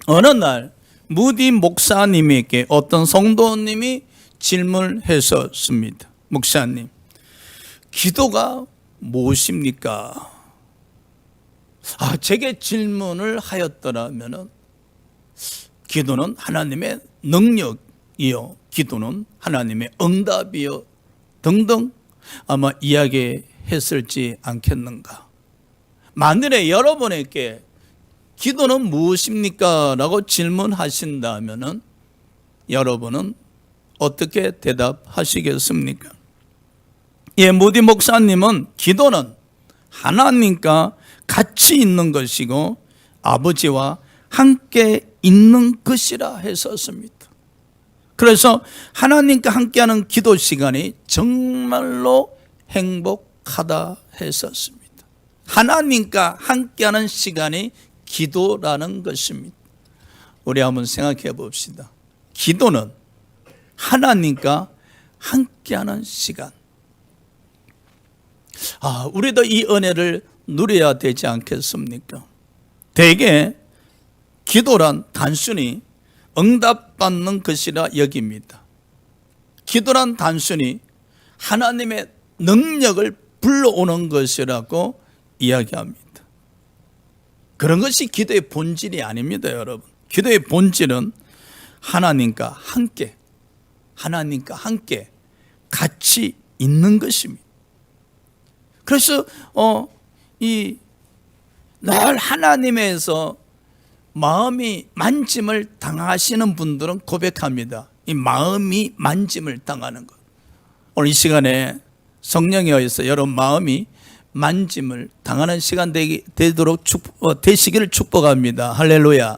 어느 날 무디 목사님에게 어떤 성도님이 질문을 했었습니다. 목사님, 기도가 무엇입니까? 제게 질문을 하였더라면 기도는 하나님의 능력이요, 기도는 하나님의 응답이요 등등 아마 이야기했을지 않겠는가. 만일에 여러분에게 기도는 무엇입니까? 라고 질문하신다면 여러분은 어떻게 대답하시겠습니까? 무디 목사님은 기도는 하나님과 같이 있는 것이고 아버지와 함께 있는 것이라 했었습니다. 그래서 하나님과 함께하는 기도 시간이 정말로 행복하다 했었습니다. 하나님과 함께하는 시간이 기도라는 것입니다. 우리 한번 생각해 봅시다. 기도는 하나님과 함께하는 시간. 우리도 이 은혜를 누려야 되지 않겠습니까? 대개 기도란 단순히 응답받는 것이라 여깁니다. 기도란 단순히 하나님의 능력을 불러오는 것이라고 이야기합니다. 그런 것이 기도의 본질이 아닙니다, 여러분. 기도의 본질은 하나님과 함께 같이 있는 것입니다. 그래서 늘 하나님에서 마음이 만짐을 당하시는 분들은 고백합니다. 이 마음이 만짐을 당하는 것. 오늘 이 시간에 성령에 의해서 여러분 마음이 만짐을 당하는 시간 되도록 되시기를 축복합니다. 할렐루야.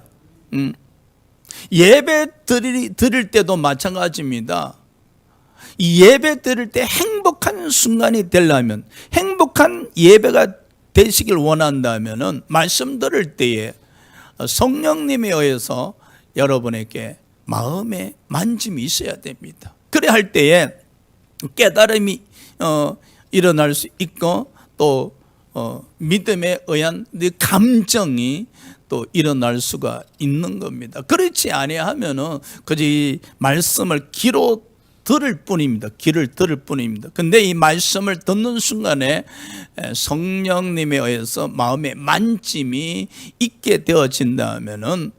예배 드릴 때도 마찬가지입니다. 이 예배 드릴 때 행복한 순간이 되려면, 행복한 예배가 되시길 원한다면 말씀 들을 때에 성령님에 의해서 여러분에게 마음의 만짐이 있어야 됩니다. 그래 할 때에 깨달음이 일어날 수 있고 또 믿음에 의한 감정이 또 일어날 수가 있는 겁니다. 그렇지 아니하면은 그저 말씀을 귀로 들을 뿐입니다. 귀를 들을 뿐입니다. 근데 이 말씀을 듣는 순간에 성령님에 의해서 마음의 만짐이 있게 되어진다면은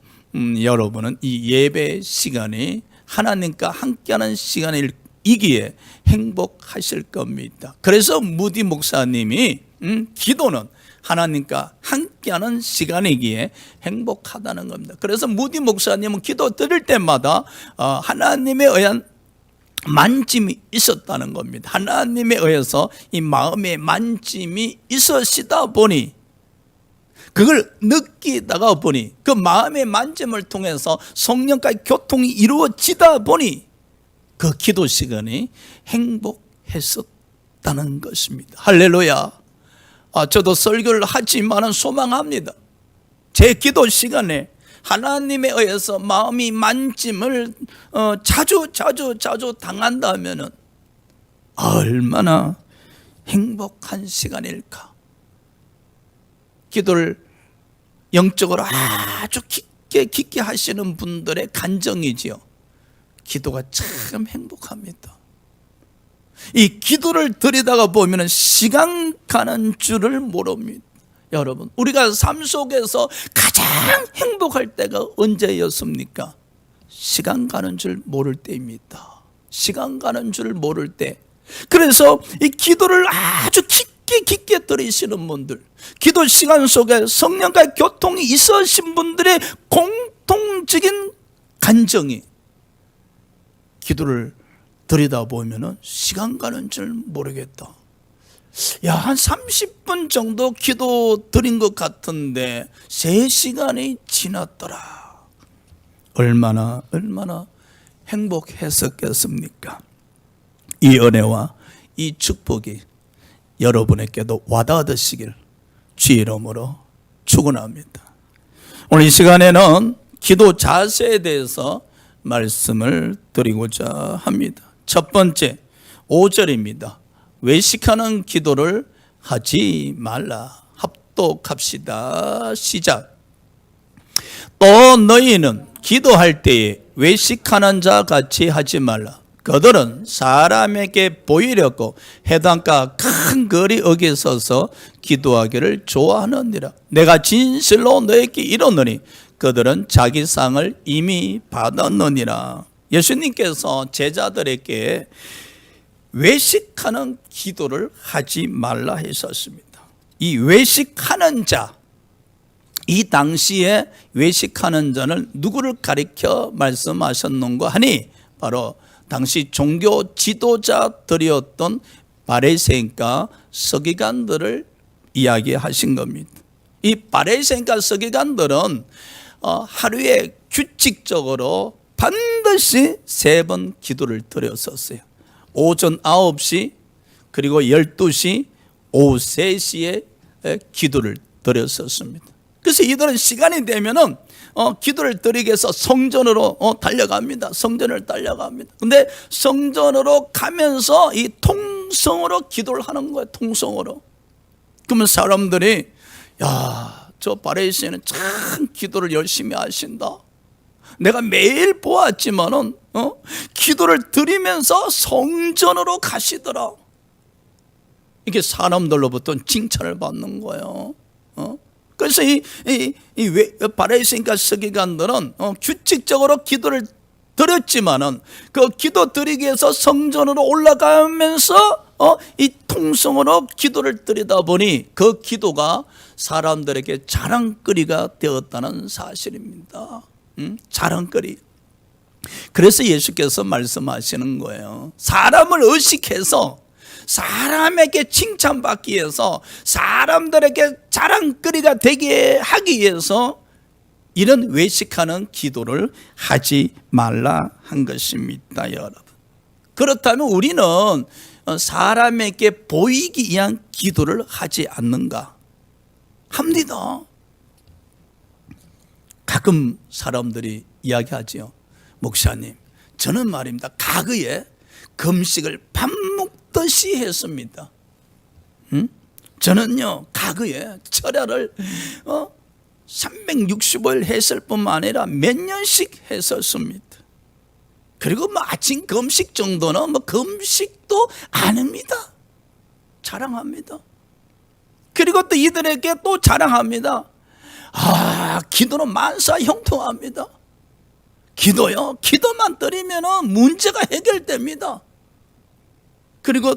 여러분은 이 예배 시간이 하나님과 함께하는 시간이기에 행복하실 겁니다. 그래서 무디 목사님이 기도는 하나님과 함께하는 시간이기에 행복하다는 겁니다. 그래서 무디 목사님은 기도 드릴 때마다 하나님에 의한 만짐이 있었다는 겁니다. 하나님에 의해서 이 마음의 만짐이 있으시다 보니, 그걸 느끼다가 보니, 그 마음의 만짐을 통해서 성령과의 교통이 이루어지다 보니 그 기도 시간이 행복했었다는 것입니다. 할렐루야. 저도 설교를 하지만 소망합니다. 제 기도 시간에 하나님에 의해서 마음이 만짐을 자주 당한다면 얼마나 행복한 시간일까. 기도를 영적으로 아주 깊게 하시는 분들의 간정이지요. 기도가 참 행복합니다. 이 기도를 드리다가 보면 시간 가는 줄을 모릅니다. 여러분, 우리가 삶 속에서 가장 행복할 때가 언제였습니까? 시간 가는 줄 모를 때입니다. 시간 가는 줄 모를 때. 그래서 이 기도를 아주 깊게 드리시는 분들, 기도 시간 속에 성령과의 교통이 있으신 분들의 공통적인 간정이, 기도를 드리다 보면 시간 가는 줄 모르겠다. 한 30분 정도 기도 드린 것 같은데 3시간이 지났더라. 얼마나 행복했었겠습니까? 이 은혜와 이 축복이 여러분에게도 와닿으시길 주의 이름으로 축원합니다. 오늘 이 시간에는 기도 자세에 대해서 말씀을 드리고자 합니다. 첫 번째 5절입니다. 외식하는 기도를 하지 말라. 합독합시다. 시작. 또 너희는 기도할 때에 외식하는 자 같이 하지 말라. 그들은 사람에게 보이려고 해당과 큰 거리 어귀에 서서 기도하기를 좋아하느니라. 내가 진실로 너에게 이르노니 그들은 자기 상을 이미 받았느니라. 예수님께서 제자들에게 외식하는 기도를 하지 말라 하셨습니다. 이 외식하는 자, 이 당시에 외식하는 자는 누구를 가리켜 말씀하셨는가 하니 바로 당시 종교 지도자들이었던 바리새인과 서기관들을 이야기하신 겁니다. 이 바리새인과 서기관들은 하루에 규칙적으로 반드시 3번 기도를 드렸었어요. 오전 9시, 그리고 12시, 오후 3시에 기도를 드렸었습니다. 그래서 이들은 시간이 되면은 기도를 드리기 위해서 성전으로 달려갑니다. 성전을 달려갑니다. 근데 성전으로 가면서 이 통성으로 기도를 하는 거예요. 통성으로. 그러면 사람들이 야, 저 바리새인은 참 기도를 열심히 하신다. 내가 매일 보았지만은 기도를 드리면서 성전으로 가시더라. 이게 사람들로부터 칭찬을 받는 거예요. 그래서 이 바리새인과 서기관들은 규칙적으로 기도를 드렸지만은 그 기도 드리기 위해서 성전으로 올라가면서 이 통성으로 기도를 드리다 보니 그 기도가 사람들에게 자랑거리가 되었다는 사실입니다. 자랑거리. 그래서 예수께서 말씀하시는 거예요. 사람을 의식해서 사람에게 칭찬받기 위해서 사람들에게 자랑거리가 되게 하기 위해서 이런 외식하는 기도를 하지 말라 한 것입니다, 여러분. 그렇다면 우리는 사람에게 보이기 위한 기도를 하지 않는가? 합니다. 가끔 사람들이 이야기하지요. 목사님, 저는 말입니다. 과거에 금식을 밥 먹듯이 했습니다. 저는요, 과거에 철야를 365일 했을 뿐만 아니라 몇 년씩 했었습니다. 그리고 뭐 아침 금식 정도는 뭐 금식도 아닙니다. 자랑합니다. 그리고 또 이들에게 또 자랑합니다. 기도는 만사형통합니다. 기도요, 기도만 드리면 문제가 해결됩니다. 그리고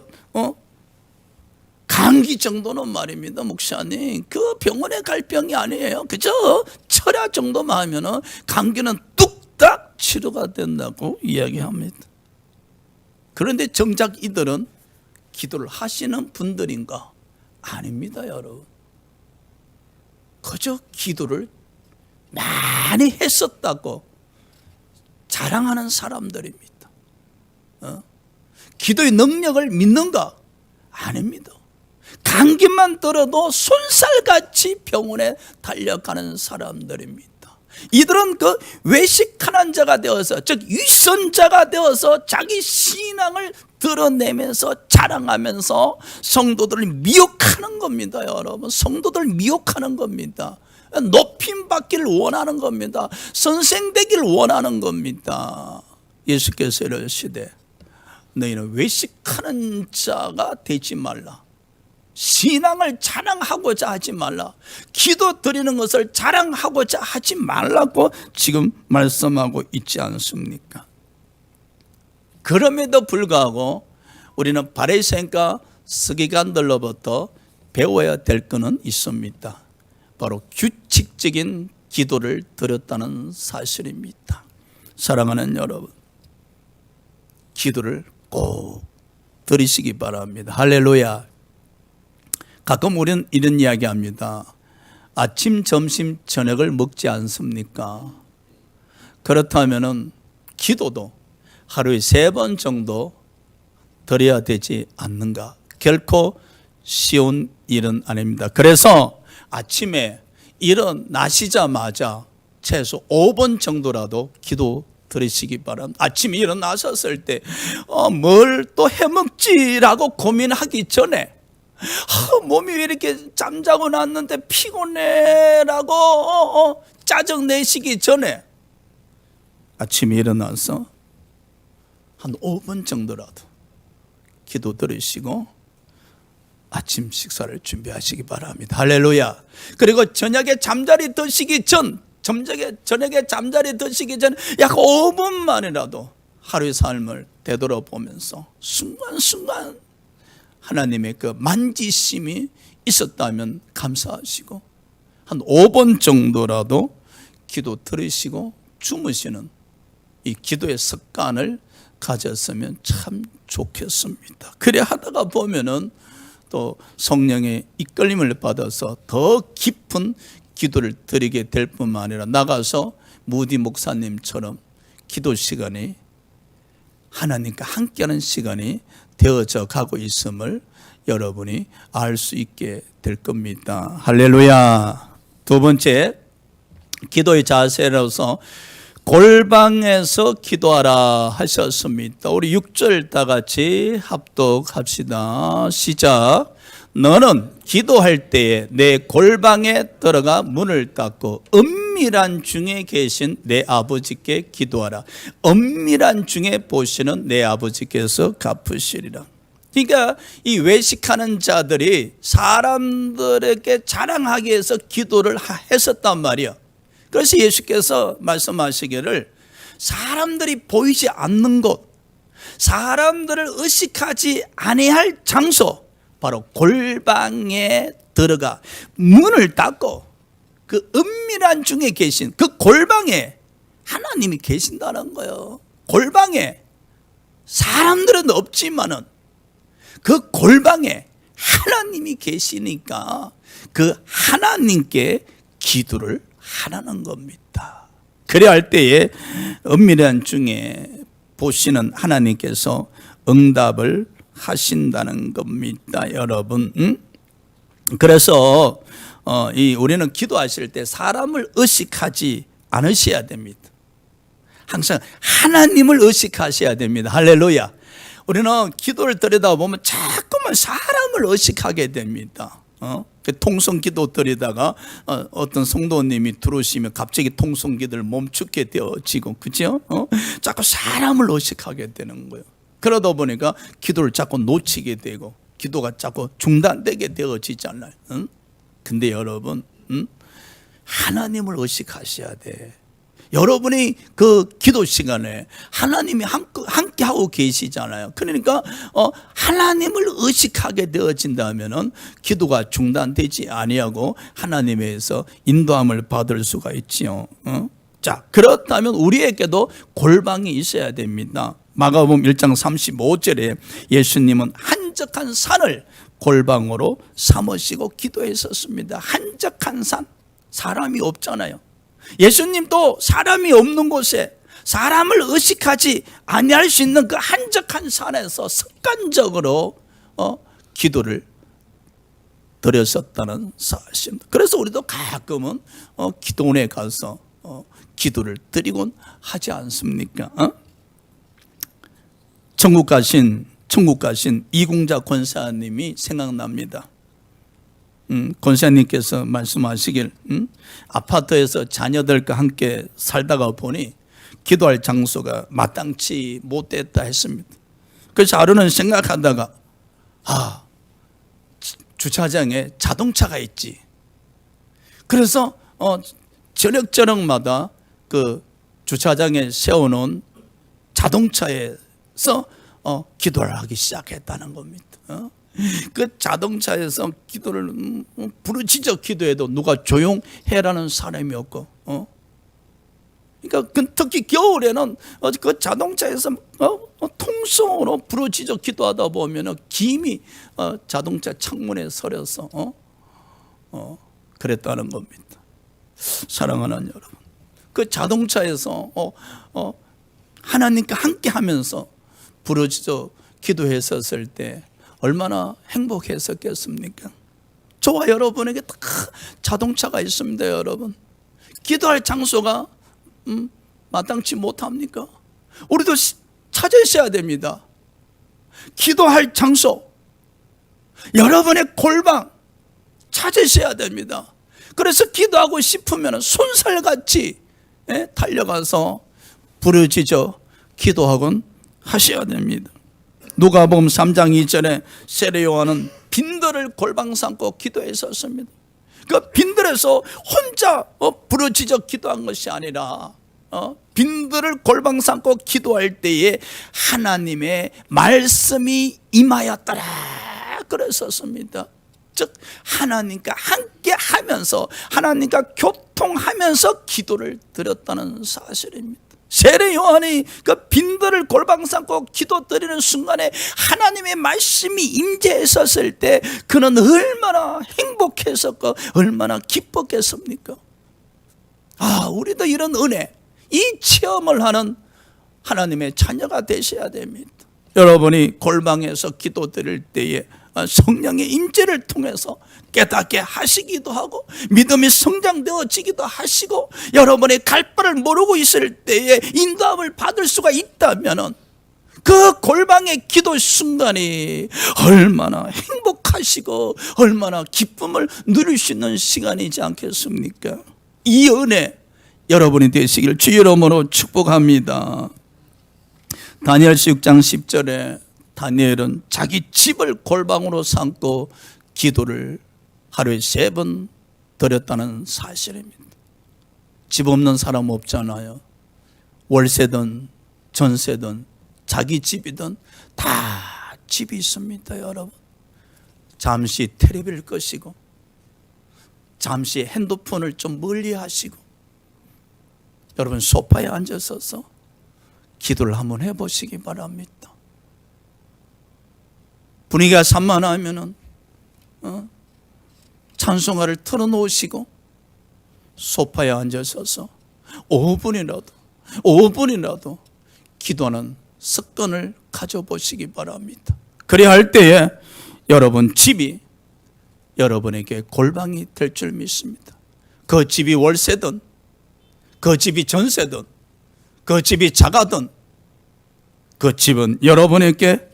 감기 정도는 말입니다, 목사님. 그 병원에 갈 병이 아니에요. 그저 철야 정도만 하면 감기는 뚝딱 치료가 된다고 이야기합니다. 그런데 정작 이들은 기도를 하시는 분들인가? 아닙니다, 여러분. 그저 기도를 많이 했었다고 자랑하는 사람들입니다. 기도의 능력을 믿는가? 아닙니다. 감기만 들어도 손살같이 병원에 달려가는 사람들입니다. 이들은 그 외식하는 자가 되어서, 즉 위선자가 되어서 자기 신앙을 드러내면서 자랑하면서 성도들을 미혹하는 겁니다, 여러분. 성도들 미혹하는 겁니다. 높임 받기를 원하는 겁니다. 선생 되기를 원하는 겁니다. 예수께서 이르시되 너희는 외식하는 자가 되지 말라. 신앙을 자랑하고자 하지 말라. 기도 드리는 것을 자랑하고자 하지 말라고 지금 말씀하고 있지 않습니까? 그럼에도 불구하고 우리는 바리새인과 서기관들로부터 배워야 될 것은 있습니다. 바로 규칙적인 기도를 드렸다는 사실입니다. 사랑하는 여러분, 기도를 꼭 드리시기 바랍니다. 할렐루야. 가끔 우리는 이런 이야기 합니다. 아침, 점심, 저녁을 먹지 않습니까? 그렇다면 기도도 하루에 3번 정도 드려야 되지 않는가? 결코 쉬운 일은 아닙니다. 그래서 아침에 일어나시자마자 최소 5번 정도라도 기도 드리시기 바랍니다. 아침에 일어나셨을 때 뭘 또 해먹지라고 고민하기 전에 몸이 왜 이렇게 잠자고 났는데 피곤해라고 짜증 내시기 전에 아침에 일어나서 한 5분 정도라도 기도 들으시고 아침 식사를 준비하시기 바랍니다. 할렐루야. 그리고 저녁에 잠자리 드시기 전 약 5분만이라도 하루의 삶을 되돌아보면서 순간순간 하나님의 그 만지심이 있었다면 감사하시고 한 5분 정도라도 기도 들으시고 주무시는 이 기도의 습관을 가졌으면 참 좋겠습니다. 그래 하다가 보면은 또 성령의 이끌림을 받아서 더 깊은 기도를 드리게 될 뿐만 아니라 나가서 무디 목사님처럼 기도 시간이 하나님과 함께하는 시간이 되어져 가고 있음을 여러분이 알 수 있게 될 겁니다. 할렐루야. 두 번째, 기도의 자세로서 골방에서 기도하라 하셨습니다. 우리 6절 다 같이 합독합시다. 시작. 너는 기도할 때에 내 골방에 들어가 문을 닫고 은밀한 중에 계신 내 아버지께 기도하라. 은밀한 중에 보시는 내 아버지께서 갚으시리라. 그러니까 이 외식하는 자들이 사람들에게 자랑하기 위해서 기도를 했었단 말이야. 그래서 예수께서 말씀하시기를 사람들이 보이지 않는 곳, 사람들을 의식하지 아니할 장소, 바로 골방에 들어가 문을 닫고 그 은밀한 중에 계신 그 골방에 하나님이 계신다는 거예요. 골방에 사람들은 없지만은 그 골방에 하나님이 계시니까 그 하나님께 기도를 하라는 겁니다. 그래야 할 때에 은밀한 중에 보시는 하나님께서 응답을 하신다는 겁니다, 여러분. 그래서 우리는 기도하실 때 사람을 의식하지 않으셔야 됩니다. 항상 하나님을 의식하셔야 됩니다. 할렐루야. 우리는 기도를 들여다보면 자꾸만 사람을 의식하게 됩니다. 통성기도 드리다가 어떤 성도님이 들어오시면 갑자기 통성기도를 멈추게 되어지고, 그죠? 자꾸 사람을 의식하게 되는 거예요. 그러다 보니까 기도를 자꾸 놓치게 되고 기도가 자꾸 중단되게 되어지잖아요. 근데 여러분, 하나님을 의식하셔야 돼. 여러분이 그 기도 시간에 하나님이 함께 하고 계시잖아요. 그러니까 하나님을 의식하게 되어진다면은 기도가 중단되지 아니하고 하나님에서 인도함을 받을 수가 있지요. 자, 그렇다면 우리에게도 골방이 있어야 됩니다. 마가복음 1장 35절에 예수님은 한적한 산을 골방으로 삼으시고 기도했었습니다. 한적한 산, 사람이 없잖아요. 예수님도 사람이 없는 곳에 사람을 의식하지 아니할 수 있는 그 한적한 산에서 습관적으로 기도를 드렸었다는 사실입니다. 그래서 우리도 가끔은 기도원에 가서 기도를 드리곤 하지 않습니까? 천국 가신 이궁자 권사님이 생각납니다. 권사님께서 말씀하시길 아파트에서 자녀들과 함께 살다가 보니 기도할 장소가 마땅치 못했다 했습니다. 그래서 하루는 생각하다가 주차장에 자동차가 있지. 그래서 저녁마다 그 주차장에 세워놓은 자동차에서 기도를 하기 시작했다는 겁니다. 그 자동차에서 기도를 부르짖어 기도해도 누가 조용해라는 사람이 없고, 그러니까 특히 겨울에는 그 자동차에서 통성으로 부르짖어 기도하다 보면 김이 자동차 창문에 서려서 그랬다는 겁니다. 사랑하는 여러분, 그 자동차에서 하나님과 함께하면서 부르짖어 기도했었을 때 얼마나 행복했었겠습니까? 저와 여러분에게 다 자동차가 있습니다. 여러분, 기도할 장소가 마땅치 못합니까? 우리도 찾으셔야 됩니다. 기도할 장소, 여러분의 골방 찾으셔야 됩니다. 그래서 기도하고 싶으면 손살같이 달려가서 부르짖어 기도하곤 하셔야 됩니다. 누가복음 3장 2절에 세례 요한은 빈들을 골방 삼고 기도했었습니다. 그 빈들에서 혼자 부르짖어 기도한 것이 아니라 빈들을 골방 삼고 기도할 때에 하나님의 말씀이 임하였더라 그랬었습니다. 즉 하나님과 함께 하면서 하나님과 교통하면서 기도를 드렸다는 사실입니다. 세례 요한이 그 빈들을 골방 삼고 기도 드리는 순간에 하나님의 말씀이 임재했었을 때 그는 얼마나 행복했었고 얼마나 기뻤겠습니까? 우리도 이런 은혜, 이 체험을 하는 하나님의 자녀가 되셔야 됩니다. 여러분이 골방에서 기도 드릴 때에 성령의 임재를 통해서 깨닫게 하시기도 하고 믿음이 성장되어지기도 하시고 여러분의 갈 바를 모르고 있을 때에 인도함을 받을 수가 있다면 그 골방의 기도 순간이 얼마나 행복하시고 얼마나 기쁨을 누릴 수 있는 시간이지 않겠습니까? 이 은혜 여러분이 되시길 주의 이름으로 축복합니다. 다니엘서 6장 10절에 다니엘은 자기 집을 골방으로 삼고 기도를 하루에 3번 드렸다는 사실입니다. 집 없는 사람 없잖아요. 월세든 전세든 자기 집이든 다 집이 있습니다. 여러분 잠시 텔레비를 끄시고 잠시 핸드폰을 좀 멀리 하시고 여러분 소파에 앉아서서 기도를 한번 해보시기 바랍니다. 분위기가 산만하면은 찬송가를 틀어놓으시고 소파에 앉아서서 5분이라도 기도하는 습관을 가져보시기 바랍니다. 그래야 할 때에 여러분 집이 여러분에게 골방이 될 줄 믿습니다. 그 집이 월세든 그 집이 전세든 그 집이 작아든 그 집은 여러분에게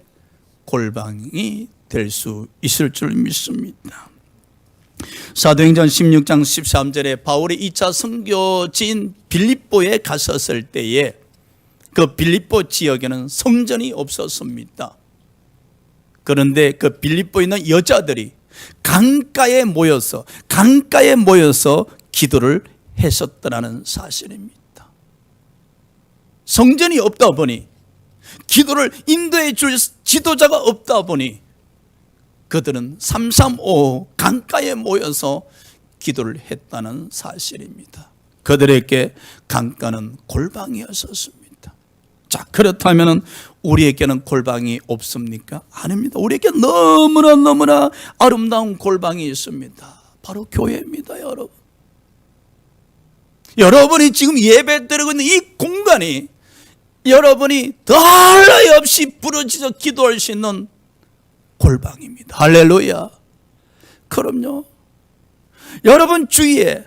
골방이 될 수 있을 줄 믿습니다. 사도행전 16장 13절에 바울이 2차 선교지인 빌립보에 갔었을 때에 그 빌립보 지역에는 성전이 없었습니다. 그런데 그 빌립보에 있는 여자들이 강가에 모여서 기도를 했었다는 사실입니다. 성전이 없다 보니 기도를 인도해 줄 지도자가 없다 보니 그들은 335 강가에 모여서 기도를 했다는 사실입니다. 그들에게 강가는 골방이었었습니다. 자, 그렇다면 우리에게는 골방이 없습니까? 아닙니다. 우리에게 너무나 아름다운 골방이 있습니다. 바로 교회입니다. 여러분, 여러분이 지금 예배 드리고 있는 이 공간이 여러분이 더할 나위 없이 부르짖어 기도할 수 있는 골방입니다. 할렐루야. 그럼요. 여러분 주위에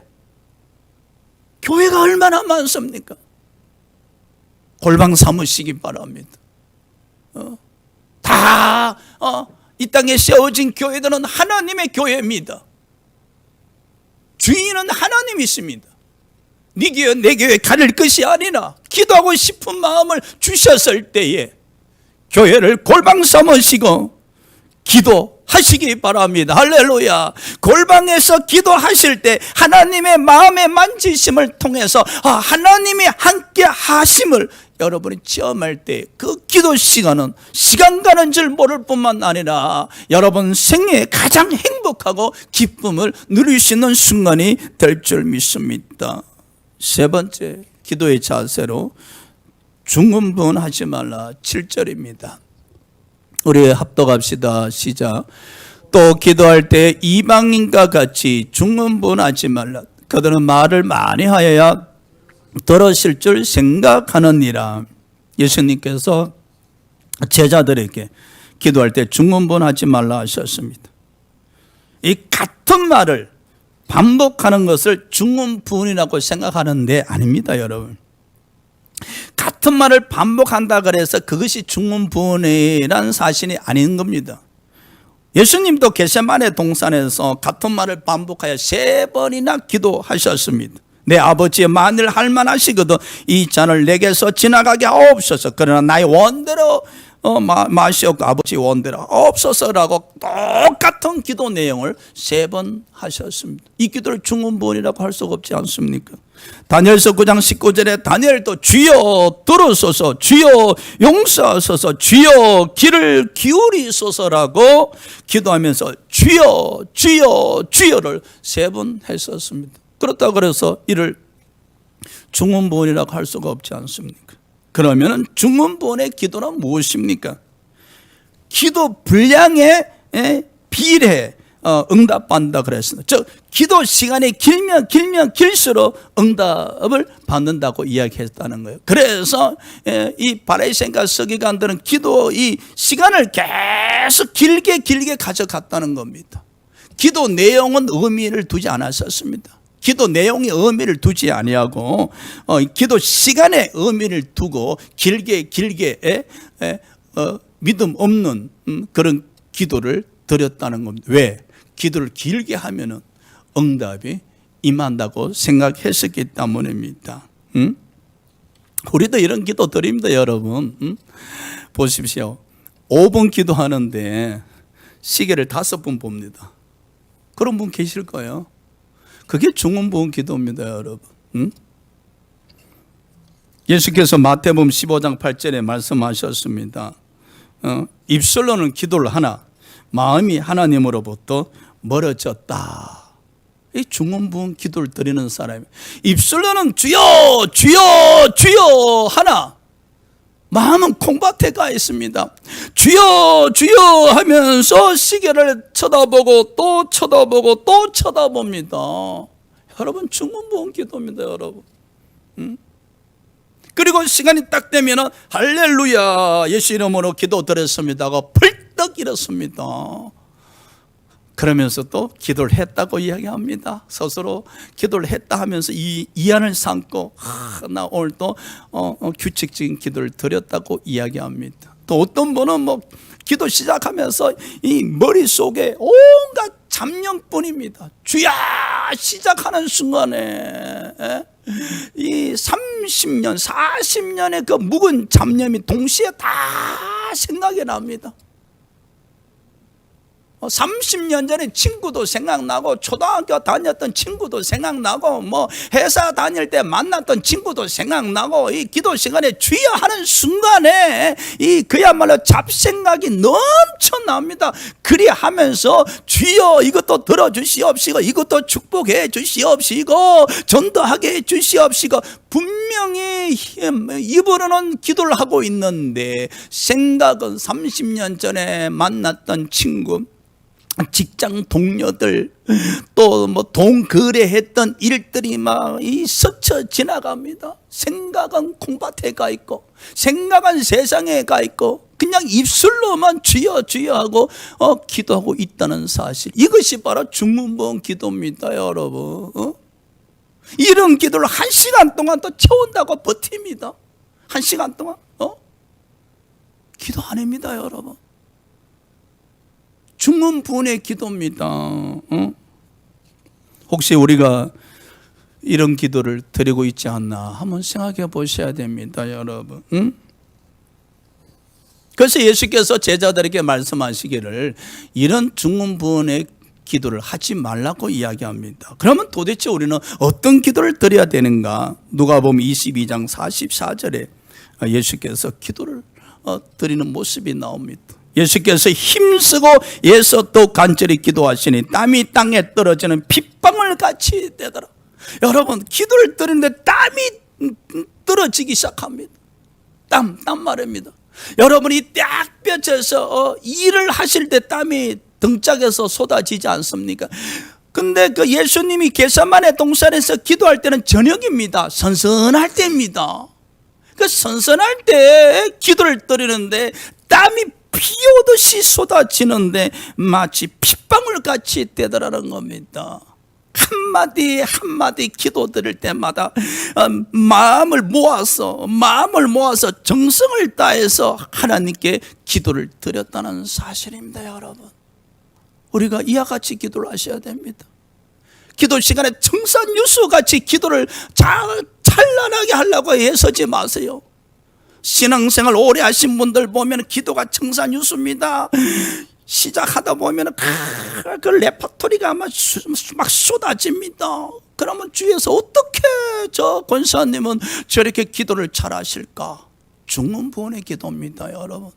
교회가 얼마나 많습니까? 골방 삼으시기 바랍니다. 이 땅에 세워진 교회들은 하나님의 교회입니다. 주인은 하나님이십니다. 네 교회 내 교회 가릴 것이 아니라 기도하고 싶은 마음을 주셨을 때에 교회를 골방 삼으시고 기도하시기 바랍니다. 할렐루야. 골방에서 기도하실 때 하나님의 마음의 만지심을 통해서 하나님이 함께 하심을 여러분이 체험할 때 그 기도 시간은 시간 가는 줄 모를 뿐만 아니라 여러분 생애에 가장 행복하고 기쁨을 누릴 수 있는 순간이 될 줄 믿습니다. 세 번째, 기도의 자세로 중음분하지 말라. 7절입니다. 우리 합독합시다. 시작. 또 기도할 때 이방인과 같이 중음분하지 말라. 그들은 말을 많이 하여야 들으실 줄 생각하느니라. 예수님께서 제자들에게 기도할 때 중음분하지 말라 하셨습니다. 이 같은 말을 반복하는 것을 중음분이라고 생각하는데 아닙니다. 여러분, 같은 말을 반복한다 그래서 그것이 중음분이라는 사실이 아닌 겁니다. 예수님도 겟세마네 동산에서 같은 말을 반복하여 3번이나 기도하셨습니다. 내 아버지의 만일 할 만하시거든 이 잔을 내게서 지나가게 하옵소서. 그러나 나의 원대로 마시옵고 아버지 원대로 없어서라고 똑같은 기도 내용을 3번 하셨습니다. 이 기도를 중언부언이라고 할 수가 없지 않습니까? 다니엘서 9장 19절에 다니엘도 주여 들으소서, 주여 용서하소서, 주여 귀를 기울이소서라고 기도하면서 주여 주여 주여를 3번 했었습니다. 그렇다고 그래서 이를 중언부언이라고 할 수가 없지 않습니까? 그러면 중언부언의 기도는 무엇입니까? 기도 분량에 비례해 응답받는다 그랬습니다. 즉 기도 시간이 길면 길수록 응답을 받는다고 이야기했다는 거예요. 그래서 이 바리새인과 서기관들은 기도 이 시간을 계속 길게 가져갔다는 겁니다. 기도 내용은 의미를 두지 않았었습니다. 기도 내용에 의미를 두지 아니하고 기도 시간에 의미를 두고 길게 믿음 없는 그런 기도를 드렸다는 겁니다. 왜? 기도를 길게 하면은 응답이 임한다고 생각했었기 때문입니다. 우리도 이런 기도 드립니다, 여러분. 보십시오. 5분 기도하는데 시계를 5분 봅니다. 그런 분 계실 거예요. 그게 중언부언 기도입니다, 여러분. 예수께서 마태복음 15장 8절에 말씀하셨습니다. 입술로는 기도를 하나 마음이 하나님으로부터 멀어졌다. 이 중언부언 기도를 드리는 사람이 입술로는 주여 주여 주여 하나 마음은 콩밭에 가 있습니다. 주여 주여 하면서 시계를 쳐다보고 또 쳐다보고 또 쳐다봅니다. 여러분 중언부언 기도입니다, 여러분. 그리고 시간이 딱 되면 할렐루야 예수 이름으로 기도드렸습니다 하고 벌떡 일었습니다. 그러면서 또 기도를 했다고 이야기합니다. 스스로 기도를 했다 하면서 이 이안을 삼고 나 오늘 또 규칙적인 기도를 드렸다고 이야기합니다. 또 어떤 분은 기도 시작하면서 이 머릿속에 온갖 잡념뿐입니다. 주야 시작하는 순간에 이 30년 40년의 그 묵은 잡념이 동시에 다 생각이 납니다. 30년 전에 친구도 생각나고 초등학교 다녔던 친구도 생각나고 회사 다닐 때 만났던 친구도 생각나고 이 기도 시간에 주여 하는 순간에 이 그야말로 잡생각이 넘쳐납니다. 그리하면서 주여 이것도 들어주시옵시고 이것도 축복해 주시옵시고 전도하게 해 주시옵시고 분명히 입으로는 기도를 하고 있는데 생각은 30년 전에 만났던 친구 직장 동료들 또 돈 거래했던 일들이 막 스쳐 지나갑니다. 생각은 콩밭에 가 있고 생각은 세상에 가 있고 그냥 입술로만 주여 주여 하고 기도하고 있다는 사실, 이것이 바로 중언부언 기도입니다, 여러분. 이런 기도를 1시간 동안 또 채운다고 버팁니다. 1시간 동안 기도 안 합니다, 여러분. 중언부언의 기도입니다. 혹시 우리가 이런 기도를 드리고 있지 않나 한번 생각해 보셔야 됩니다, 여러분. 그래서 예수께서 제자들에게 말씀하시기를 이런 중언부언의 기도를 하지 말라고 이야기합니다. 그러면 도대체 우리는 어떤 기도를 드려야 되는가? 누가복음 22장 44절에 예수께서 기도를 드리는 모습이 나옵니다. 예수께서 힘쓰고 애써도 간절히 기도하시니 땀이 땅에 떨어지는 핏방울 같이 되더라. 여러분 기도를 드리는데 땀이 떨어지기 시작합니다. 땀 말입니다. 여러분이 딱 볕에서 일을 하실 때 땀이 등짝에서 쏟아지지 않습니까? 근데 그 예수님이 겟세마네 동산에서 기도할 때는 저녁입니다. 선선할 때입니다. 그 선선할 때 기도를 드리는데 땀이 피 오듯이 쏟아지는데 마치 핏방울같이 되더라는 겁니다. 한마디 기도 드릴 때마다 마음을 모아서 정성을 다해서 하나님께 기도를 드렸다는 사실입니다, 여러분. 우리가 이와 같이 기도를 하셔야 됩니다. 기도 시간에 청산유수같이 기도를 찬란하게 하려고 애쓰지 마세요. 신앙생활 오래 하신 분들 보면 기도가 청산유수입니다. 시작하다 보면 그 레퍼토리가 막 쏟아집니다. 그러면 주위에서 어떻게 저 권사님은 저렇게 기도를 잘 하실까? 중문부원의 기도입니다, 여러분.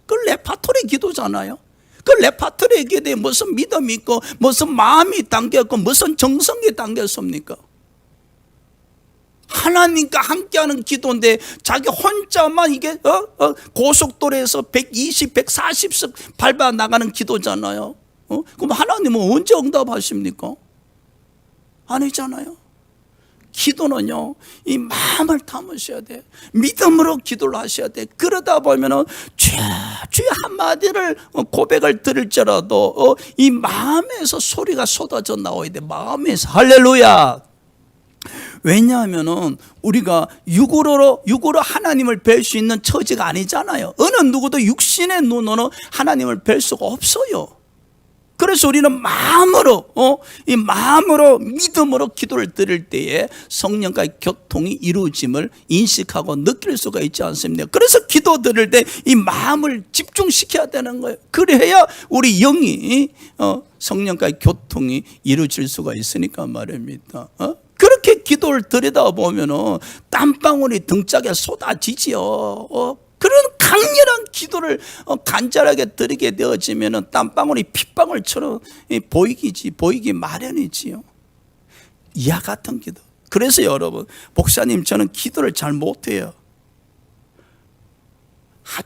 그 레퍼토리 기도잖아요. 그 레퍼토리 기도에 무슨 믿음이 있고 무슨 마음이 담겼고 무슨 정성이 담겼습니까? 하나님과 함께하는 기도인데 자기 혼자만 이게 고속도로에서 120, 140씩 밟아 나가는 기도잖아요. 그럼 하나님은 언제 응답하십니까? 아니잖아요. 기도는요, 이 마음을 담으셔야 돼. 믿음으로 기도를 하셔야 돼. 그러다 보면은 주의 한마디를 고백을 드릴지라도 이 마음에서 소리가 쏟아져 나와야 돼. 마음에서. 할렐루야. 왜냐하면은 우리가 육으로 하나님을 뵐 수 있는 처지가 아니잖아요. 어느 누구도 육신의 눈으로 하나님을 뵐 수가 없어요. 그래서 우리는 마음으로 이 마음으로 믿음으로 기도를 드릴 때에 성령과의 교통이 이루어짐을 인식하고 느낄 수가 있지 않습니까? 그래서 기도 드릴 때 이 마음을 집중시켜야 되는 거예요. 그래야 우리 영이 성령과의 교통이 이루어질 수가 있으니까 말입니다. 그렇게 기도를 드리다 보면은 땀방울이 등짝에 쏟아지지요. 그런 강렬한 기도를 간절하게 드리게 되어지면은 땀방울이 핏방울처럼 보이기 마련이지요. 이와 같은 기도. 그래서 여러분, 목사님 저는 기도를 잘 못해요.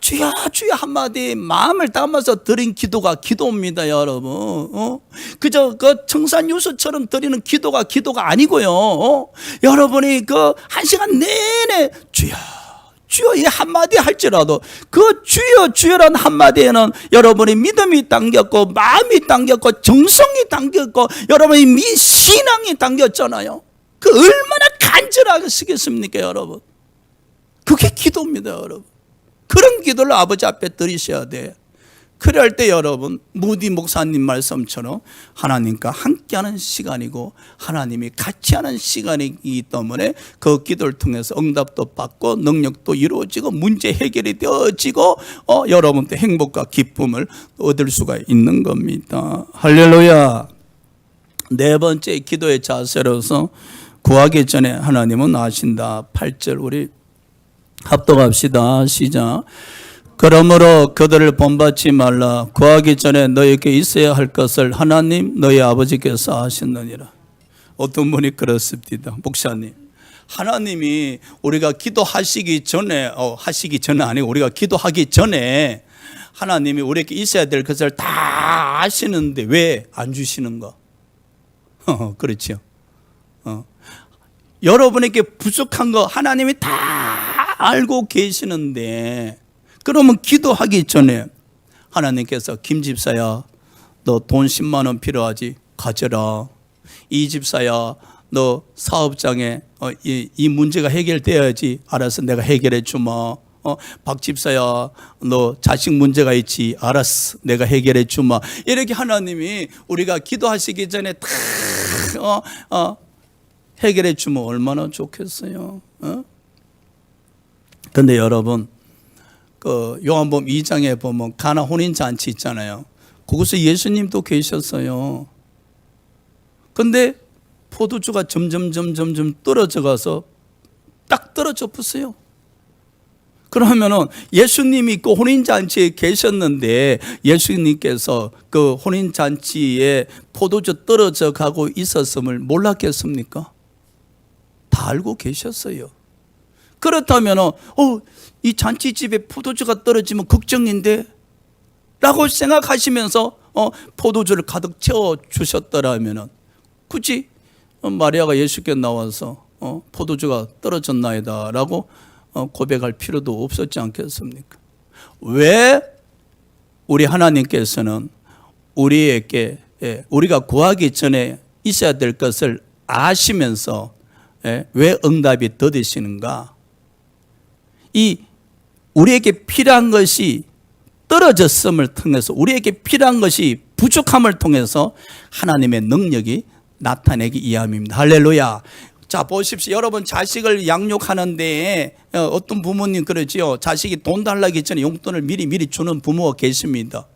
주여 한마디 마음을 담아서 드린 기도가 기도입니다, 여러분. 그저 그 청산유수처럼 드리는 기도가 아니고요. 여러분이 그 한 시간 내내 주여 이 한마디 할지라도 그 주여라는 한마디에는 여러분의 믿음이 담겼고 마음이 담겼고 정성이 담겼고 여러분의 신앙이 담겼잖아요. 그 얼마나 간절하게 쓰겠습니까, 여러분? 그게 기도입니다, 여러분. 그런 기도를 아버지 앞에 드리셔야 돼. 그럴 때 여러분, 무디 목사님 말씀처럼 하나님과 함께하는 시간이고 하나님이 같이 하는 시간이기 때문에 그 기도를 통해서 응답도 받고 능력도 이루어지고 문제 해결이 되어지고 여러분도 행복과 기쁨을 얻을 수가 있는 겁니다. 할렐루야. 네 번째 기도의 자세로서 구하기 전에 하나님은 아신다. 8절 우리 합독합시다. 시작. 그러므로 그들을 본받지 말라. 구하기 전에 너에게 있어야 할 것을 하나님 너희 아버지께서 하셨느니라. 어떤 분이 그렇습니다. 목사님, 하나님이 우리가 기도하시기 전에 아니고 우리가 기도하기 전에 하나님이 우리에게 있어야 될 것을 다 아시는데 왜 안 주시는가? 그렇죠. 여러분에게 부족한 거 하나님이 다 알고 계시는데, 그러면 기도하기 전에 하나님께서 김 집사야 너 돈 10만 원 필요하지? 가져라. 이 집사야 너 사업장에 이 문제가 해결되어야지. 알았어, 내가 해결해 주마. 박 집사야 너 자식 문제가 있지? 알았어, 내가 해결해 주마. 이렇게 하나님이 우리가 기도하시기 전에 다 해결해 주면 얼마나 좋겠어요. 근데 여러분, 그 요한복음 2장에 보면 가나 혼인 잔치 있잖아요. 그곳에 예수님도 계셨어요. 근데 포도주가 점점 떨어져 가서 딱 떨어져 붙어요. 그러면은 예수님이 그 혼인 잔치에 계셨는데 예수님께서 그 혼인 잔치에 포도주 떨어져 가고 있었음을 몰랐겠습니까? 다 알고 계셨어요. 그렇다면 이 잔치집에 포도주가 떨어지면 걱정인데 라고 생각하시면서 포도주를 가득 채워 주셨더라면 굳이 마리아가 예수께 나와서 포도주가 떨어졌나이다 라고 고백할 필요도 없었지 않겠습니까? 왜 우리 하나님께서는 우리에게 우리가 구하기 전에 있어야 될 것을 아시면서 왜 응답이 더디시는가? 이 우리에게 필요한 것이 떨어졌음을 통해서 우리에게 필요한 것이 부족함을 통해서 하나님의 능력이 나타내기 위함입니다. 할렐루야. 자, 보십시오. 여러분 자식을 양육하는데 어떤 부모님 그러지요. 자식이 돈 달라기 전에 용돈을 미리 주는 부모가 계십니다.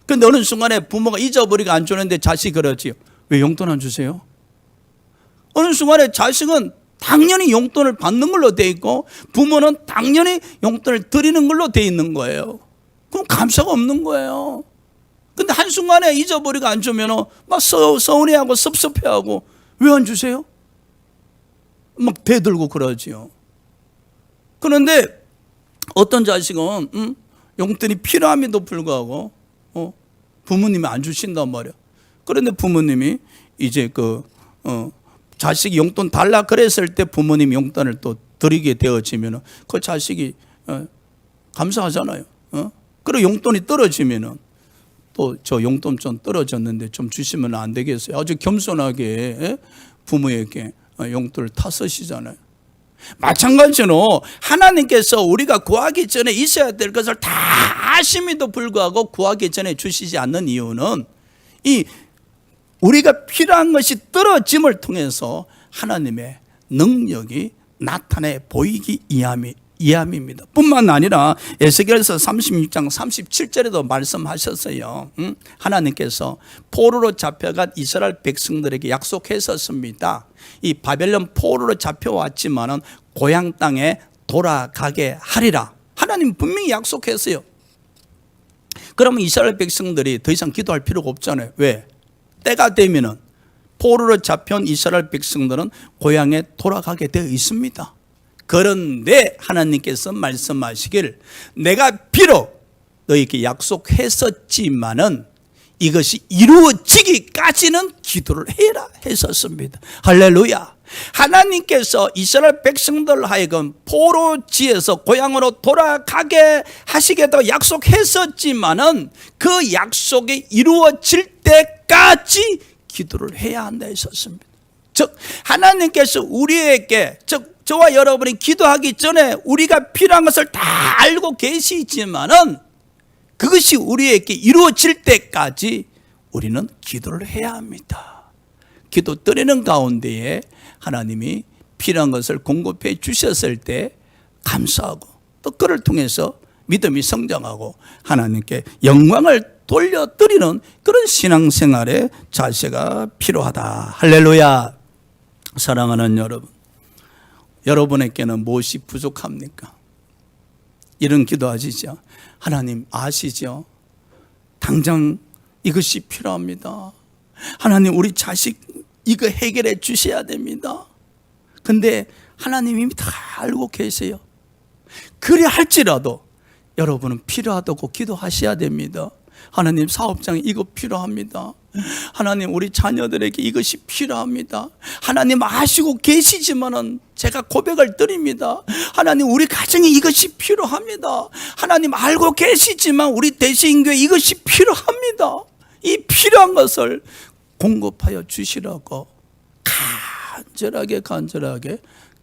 그런데 어느 순간에 부모가 잊어버리고 안 주는데 자식이 그러지요. 왜 용돈 안 주세요? 어느 순간에 자식은 당연히 용돈을 받는 걸로 돼 있고 부모는 당연히 용돈을 드리는 걸로 돼 있는 거예요. 그럼 감사가 없는 거예요. 근데 한순간에 잊어버리고 안 주면 막 서운해하고 섭섭해하고 왜 안 주세요? 막 대들고 그러지요. 그런데 어떤 자식은 용돈이 필요함에도 불구하고 부모님이 안 주신단 말이야. 그런데 부모님이 이제 자식이 용돈 달라 그랬을 때 부모님이 용돈을 또 드리게 되어지면 그 자식이 감사하잖아요. 그리고 용돈이 떨어지면 또 저 용돈 좀 떨어졌는데 좀 주시면 안 되겠어요? 아주 겸손하게 부모에게 용돈을 타 쓰시잖아요. 마찬가지로 하나님께서 우리가 구하기 전에 있어야 될 것을 다 아심에도 불구하고 구하기 전에 주시지 않는 이유는 이 우리가 필요한 것이 떨어짐을 통해서 하나님의 능력이 나타내 보이기 위함입니다. 뿐만 아니라 에스겔서 36장 37절에도 말씀하셨어요. 하나님께서 포로로 잡혀간 이스라엘 백성들에게 약속했었습니다. 이 바벨론 포로로 잡혀왔지만은 고향 땅에 돌아가게 하리라. 하나님 분명히 약속했어요. 그러면 이스라엘 백성들이 더 이상 기도할 필요가 없잖아요. 왜? 때가 되면은 포로로 잡혀온 이스라엘 백성들은 고향에 돌아가게 되어 있습니다. 그런데 하나님께서 말씀하시길 내가 비록 너에게 약속했었지만은 이것이 이루어지기까지는 기도를 해라 했었습니다. 할렐루야. 하나님께서 이스라엘 백성들 하여금 포로지에서 고향으로 돌아가게 하시겠다고 약속했었지만은 그 약속이 이루어질 때까지 기도를 해야 한다 했었습니다. 즉 하나님께서 우리에게 저와 여러분이 기도하기 전에 우리가 필요한 것을 다 알고 계시지만은 그것이 우리에게 이루어질 때까지 우리는 기도를 해야 합니다. 기도 드리는 가운데에 하나님이 필요한 것을 공급해 주셨을 때 감사하고 또 그를 통해서 믿음이 성장하고 하나님께 영광을 돌려드리는 그런 신앙생활의 자세가 필요하다. 할렐루야. 사랑하는 여러분, 여러분에게는 무엇이 부족합니까? 이런 기도하시죠. 하나님 아시죠? 당장 이것이 필요합니다. 하나님 우리 자식 이거 해결해 주셔야 됩니다. 근데 하나님 이미 다 알고 계세요. 그래 할지라도 여러분은 필요하다고 기도하셔야 됩니다. 하나님 사업장에 이거 필요합니다. 하나님 우리 자녀들에게 이것이 필요합니다. 하나님 아시고 계시지만은 제가 고백을 드립니다. 하나님 우리 가정에 이것이 필요합니다. 하나님 알고 계시지만 우리 대신교회 이것이 필요합니다. 이 필요한 것을 공급하여 주시라고 간절하게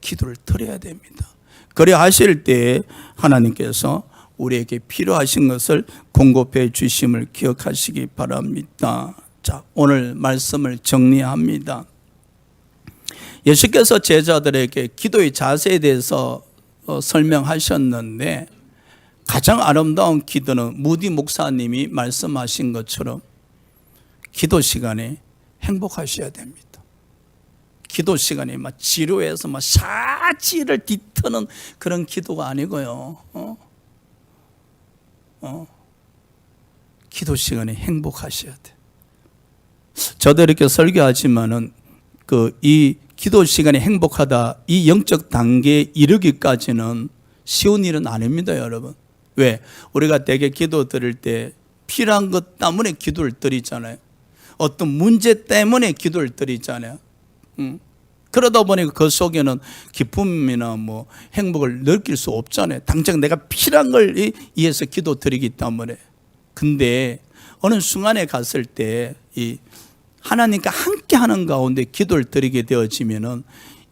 기도를 드려야 됩니다. 그래 하실 때 하나님께서 우리에게 필요하신 것을 공급해 주심을 기억하시기 바랍니다. 자, 오늘 말씀을 정리합니다. 예수께서 제자들에게 기도의 자세에 대해서 설명하셨는데 가장 아름다운 기도는 무디 목사님이 말씀하신 것처럼 기도 시간에 행복하셔야 됩니다. 기도 시간에 막 지루해서 막 사지를 뒤트는 그런 기도가 아니고요. 기도 시간에 행복하셔야 돼. 저도 이렇게 설교하지만은 이 기도 시간에 행복하다 이 영적 단계에 이르기까지는 쉬운 일은 아닙니다, 여러분. 왜? 우리가 대개 기도 드릴 때 필요한 것 때문에 기도를 드리잖아요. 어떤 문제 때문에 기도를 드리잖아요. 그러다 보니까 그 속에는 기쁨이나 뭐 행복을 느낄 수 없잖아요. 당장 내가 필요한 걸 위해서 기도 드리기 때문에. 근데 어느 순간에 갔을 때 이 하나님과 함께 하는 가운데 기도를 드리게 되어지면은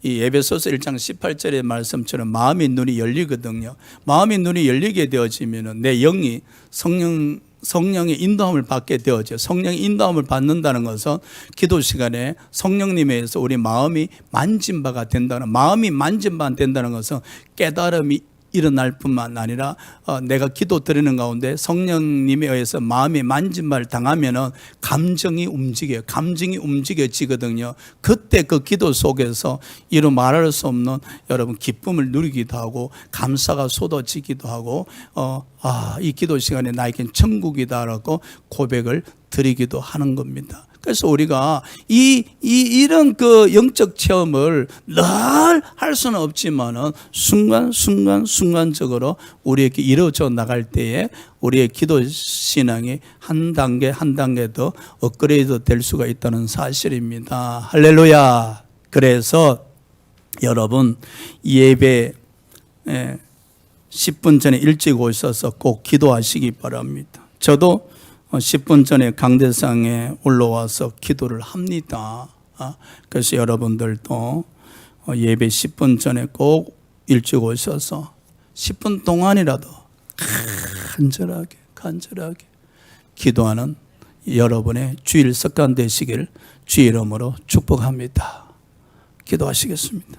이 에베소서 1장 18절의 말씀처럼 마음의 눈이 열리거든요. 마음의 눈이 열리게 되어지면은 내 영이 성령 성령의 인도함을 받게 되어져. 성령의 인도함을 받는다는 것은 기도 시간에 성령님에 의해서 우리 마음이 만진바가 된다는, 마음이 만진바 된다는 것은 깨달음이 일어날 뿐만 아니라 내가 기도 드리는 가운데 성령님에 의해서 마음이 만진바를 당하면은 감정이 움직여요. 감정이 움직여지거든요. 그때 그 기도 속에서 이루 말할 수 없는 여러분 기쁨을 누리기도 하고 감사가 쏟아지기도 하고 이 기도 시간에 나에겐 천국이다라고 고백을 드리기도 하는 겁니다. 그래서 우리가 이런 그 영적 체험을 늘 할 수는 없지만은 순간적으로 우리에게 이루어져 나갈 때에 우리의 기도 신앙이 한 단계 더 업그레이드 될 수가 있다는 사실입니다. 할렐루야. 그래서 여러분 예배 10분 전에 일찍 오셔서 꼭 기도하시기 바랍니다. 저도 10분 전에 강대상에 올라와서 기도를 합니다. 그래서 여러분들도 예배 10분 전에 꼭 일찍 오셔서 10분 동안이라도 간절하게 기도하는 여러분의 주일 습관 되시길 주의 이름으로 축복합니다. 기도하시겠습니다.